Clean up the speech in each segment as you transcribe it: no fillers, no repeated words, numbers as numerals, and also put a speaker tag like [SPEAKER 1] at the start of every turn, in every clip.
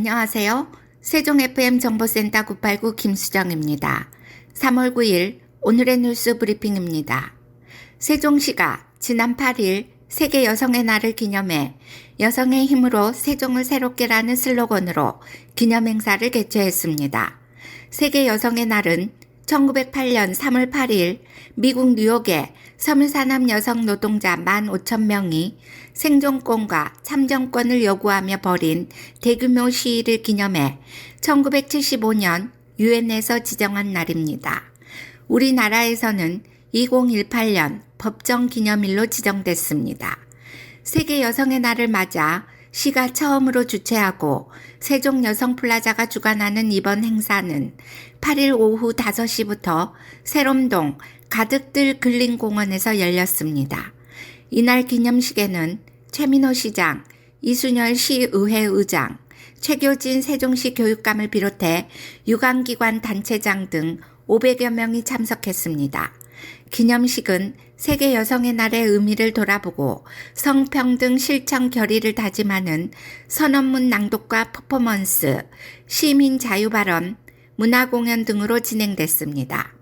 [SPEAKER 1] 안녕하세요. 세종 FM 정보센터 989 김수정입니다. 3월 9일 오늘의 뉴스 브리핑입니다. 세종시가 지난 8일 세계 여성의 날을 기념해 여성의 힘으로 세종을 새롭게라는 슬로건으로 기념행사를 개최했습니다. 세계 여성의 날은 1908년 3월 8일 미국 뉴욕의 섬유산업 여성 노동자 15,000명이 생존권과 참정권을 요구하며 벌인 대규모 시위를 기념해 1975년 유엔에서 지정한 날입니다. 우리나라에서는 2018년 법정 기념일로 지정됐습니다. 세계 여성의 날을 맞아 시가 처음으로 주최하고 세종여성플라자가 주관하는 이번 행사는 8일 오후 5시부터 세롬동 가득들 근린공원에서 열렸습니다. 이날 기념식에는 최민호 시장, 이순열 시의회 의장, 최교진 세종시 교육감을 비롯해 유관기관 단체장 등 500여 명이 참석했습니다. 기념식은 세계 여성의 날의 의미를 돌아보고 성평등 실천 결의를 다짐하는 선언문 낭독과 퍼포먼스, 시민 자유 발언, 문화공연 등으로 진행됐습니다.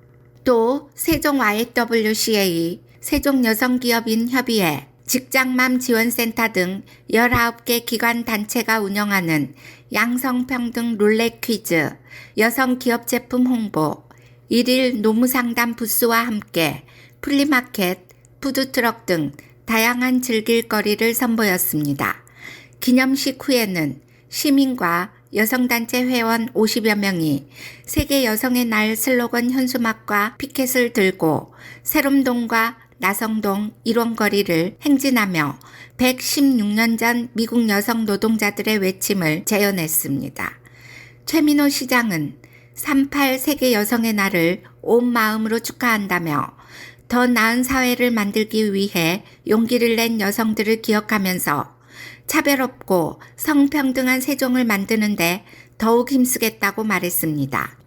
[SPEAKER 1] 또 세종 YWCA, 세종여성기업인협의회, 직장맘 지원센터 등 19개 기관 단체가 운영하는 양성평등 룰렛 퀴즈, 여성기업 제품 홍보, 1일 노무상담 부스와 함께 플리마켓, 푸드트럭 등 다양한 즐길거리를 선보였습니다. 기념식 후에는 시민과 여성단체 회원 50여 명이 세계 여성의 날 슬로건 현수막과 피켓을 들고 세롬동과 나성동 일원거리를 행진하며 116년 전 미국 여성 노동자들의 외침을 재현했습니다. 최민호 시장은 38 세계 여성의 날을 온 마음으로 축하한다며 더 나은 사회를 만들기 위해 용기를 낸 여성들을 기억하면서 차별 없고 성평등한 세종을 만드는데 더욱 힘쓰겠다고 말했습니다.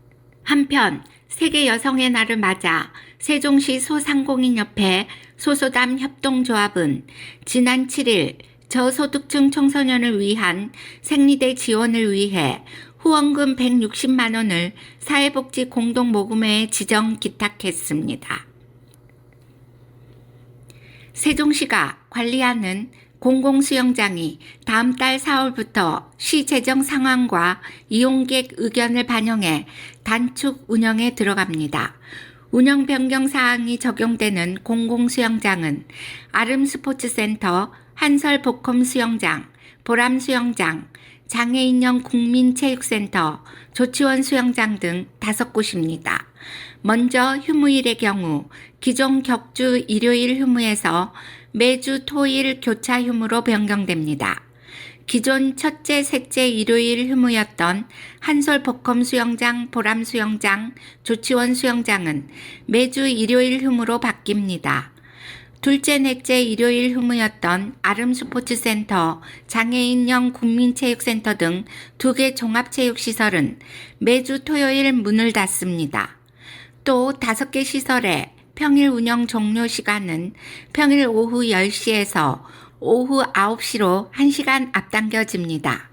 [SPEAKER 1] 한편 세계 여성의 날을 맞아 세종시 소상공인협회 소소담 협동조합은 지난 7일 저소득층 청소년을 위한 생리대 지원을 위해 후원금 160만 원을 사회복지 공동모금회에 지정 기탁했습니다. 세종시가 관리하는 공공수영장이 다음 달 4월부터 시 재정 상황과 이용객 의견을 반영해 단축 운영에 들어갑니다. 운영 변경 사항이 적용되는 공공수영장은 아름스포츠센터, 한설복컴수영장, 보람수영장, 장애인형 국민체육센터, 조치원 수영장 등 5곳입니다. 먼저 휴무일의 경우 기존 격주 일요일 휴무에서 매주 토일 교차 휴무로 변경됩니다. 기존 첫째, 셋째 일요일 휴무였던 한솔복컴 수영장, 보람 수영장, 조치원 수영장은 매주 일요일 휴무로 바뀝니다. 둘째, 넷째 일요일 휴무였던 아름스포츠센터, 장애인형 국민체육센터 등 2개 종합체육시설은 매주 토요일 문을 닫습니다. 또 5개 시설의 평일 운영 종료 시간은 평일 오후 10시에서 오후 9시로 1시간 앞당겨집니다.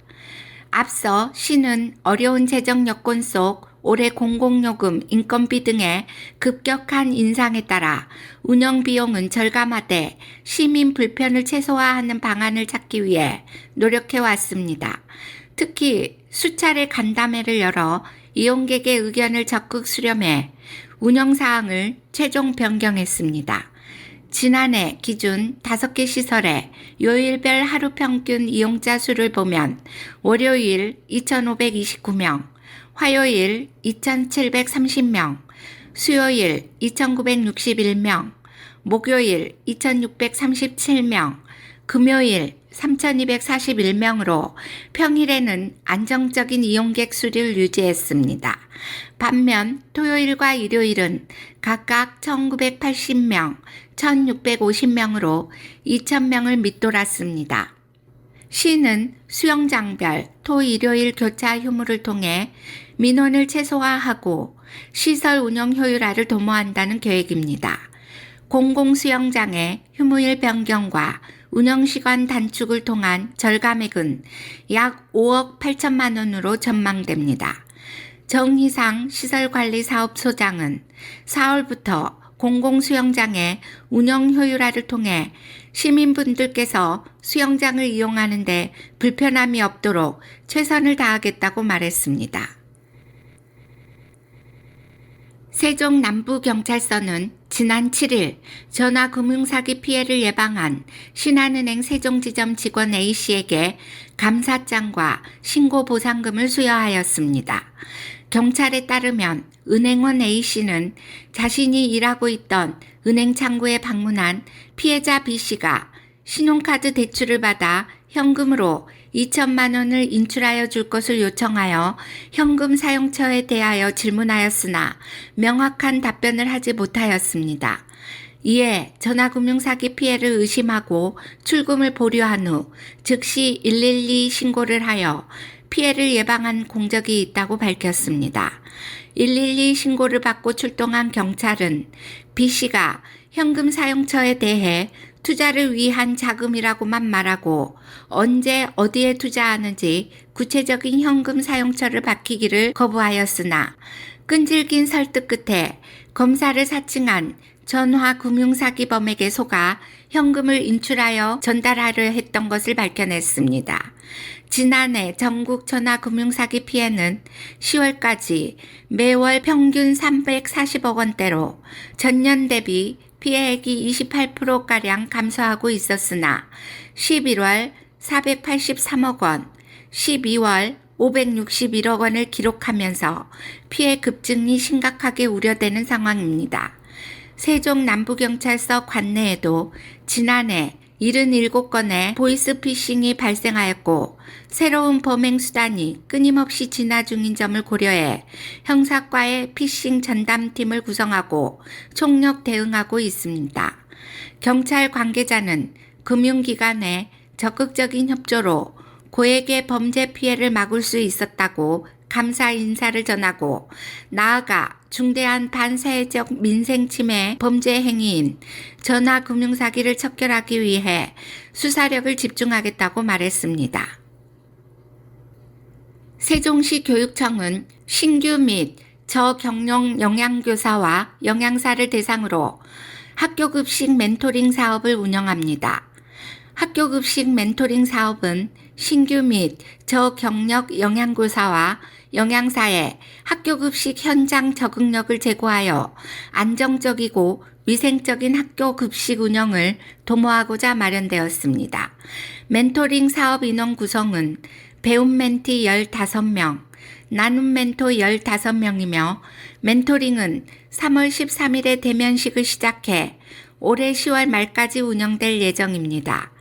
[SPEAKER 1] 앞서 시는 어려운 재정 여건 속 올해 공공요금, 인건비 등의 급격한 인상에 따라 운영 비용은 절감하되 시민 불편을 최소화하는 방안을 찾기 위해 노력해 왔습니다. 특히 수차례 간담회를 열어 이용객의 의견을 적극 수렴해 운영 사항을 최종 변경했습니다. 지난해 기준 5개 시설의 요일별 하루 평균 이용자 수를 보면 월요일 2,529명, 화요일 2,730명, 수요일 2,961명, 목요일 2,637명, 금요일 3,241명으로 평일에는 안정적인 이용객 수를 유지했습니다. 반면 토요일과 일요일은 각각 1,980명, 1,650명으로 2,000명을 밑돌았습니다. 시는 수영장별 토 일요일 교차 휴무를 통해 민원을 최소화하고 시설 운영 효율화를 도모한다는 계획입니다. 공공수영장의 휴무일 변경과 운영시간 단축을 통한 절감액은 약 5억 8천만 원으로 전망됩니다. 정희상 시설관리사업소장은 4월부터 공공수영장의 운영 효율화를 통해 시민분들께서 수영장을 이용하는데 불편함이 없도록 최선을 다하겠다고 말했습니다. 세종남부경찰서는 지난 7일 전화금융사기 피해를 예방한 신한은행 세종지점 직원 A씨에게 감사장과 신고보상금을 수여하였습니다. 경찰에 따르면 은행원 A씨는 자신이 일하고 있던 은행 창구에 방문한 피해자 B씨가 신용카드 대출을 받아 현금으로 2천만 원을 인출하여 줄 것을 요청하여 현금 사용처에 대하여 질문하였으나 명확한 답변을 하지 못하였습니다. 이에 전화금융사기 피해를 의심하고 출금을 보류한 후 즉시 112 신고를 하여 피해를 예방한 공적이 있다고 밝혔습니다. 112 신고를 받고 출동한 경찰은 B씨가 현금 사용처에 대해 투자를 위한 자금이라고만 말하고 언제 어디에 투자하는지 구체적인 현금 사용처를 밝히기를 거부하였으나 끈질긴 설득 끝에 검사를 사칭한 전화금융사기범에게 속아 현금을 인출하여 전달하려 했던 것을 밝혀냈습니다. 지난해 전국 전화금융사기 피해는 10월까지 매월 평균 340억 원대로 전년 대비 피해액이 28%가량 감소하고 있었으나 11월 483억 원, 12월 561억 원을 기록하면서 피해 급증이 심각하게 우려되는 상황입니다. 세종남부경찰서 관내에도 지난해 77건의 보이스피싱이 발생하였고 새로운 범행 수단이 끊임없이 진화 중인 점을 고려해 형사과의 피싱 전담팀을 구성하고 총력 대응하고 있습니다. 경찰 관계자는 금융기관의 적극적인 협조로 고액의 범죄 피해를 막을 수 있었다고 감사 인사를 전하고 나아가 중대한 반사회적 민생침해 범죄 행위인 전화금융사기를 척결하기 위해 수사력을 집중하겠다고 말했습니다. 세종시 교육청은 신규 및 저경력 영양교사와 영양사를 대상으로 학교급식 멘토링 사업을 운영합니다. 학교급식 멘토링 사업은 신규 및 저경력 영양교사와 영양사의 학교급식 현장 적응력을 제고하여 안정적이고 위생적인 학교급식 운영을 도모하고자 마련되었습니다. 멘토링 사업 인원 구성은 배움 멘티 15명, 나눔 멘토 15명이며 멘토링은 3월 13일에 대면식을 시작해 올해 10월 말까지 운영될 예정입니다.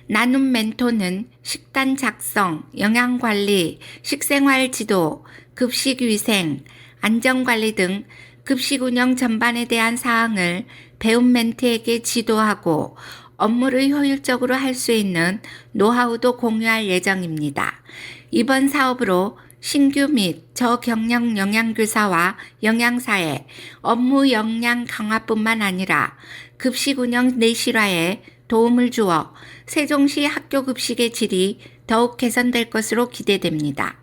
[SPEAKER 1] 나눔 멘토는 식단 작성, 영양관리, 식생활 지도, 급식위생, 안전관리 등 급식 운영 전반에 대한 사항을 배움 멘티에게 지도하고 업무를 효율적으로 할 수 있는 노하우도 공유할 예정입니다. 이번 사업으로 신규 및 저경력 영양교사와 영양사의 업무 역량 강화뿐만 아니라 급식 운영 내실화에 도움을 주어 세종시 학교 급식의 질이 더욱 개선될 것으로 기대됩니다.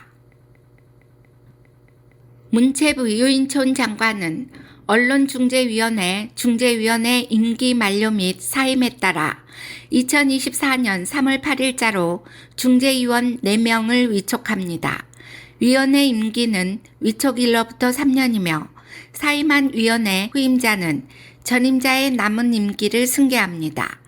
[SPEAKER 1] 문체부 유인촌 장관은 언론중재위원회 중재위원회 임기 만료 및 사임에 따라 2024년 3월 8일자로 중재위원 4명을 위촉합니다. 위원회 임기는 위촉일로부터 3년이며 사임한 위원회 후임자는 전임자의 남은 임기를 승계합니다.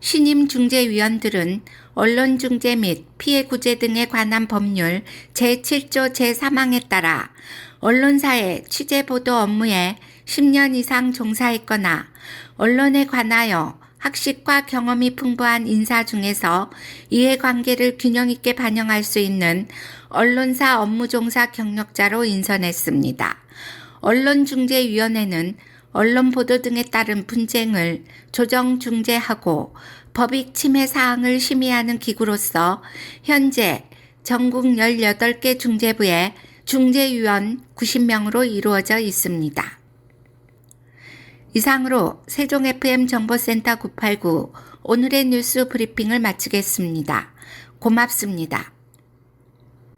[SPEAKER 1] 신임 중재위원들은 언론중재 및 피해구제 등에 관한 법률 제7조 제3항에 따라 언론사의 취재보도 업무에 10년 이상 종사했거나 언론에 관하여 학식과 경험이 풍부한 인사 중에서 이해관계를 균형 있게 반영할 수 있는 언론사 업무 종사 경력자로 인선했습니다. 언론중재위원회는 언론 보도 등에 따른 분쟁을 조정 중재하고 법익 침해 사항을 심의하는 기구로서 현재 전국 18개 중재부에 중재위원 90명으로 이루어져 있습니다. 이상으로 세종 FM 정보센터 989 오늘의 뉴스 브리핑을 마치겠습니다. 고맙습니다.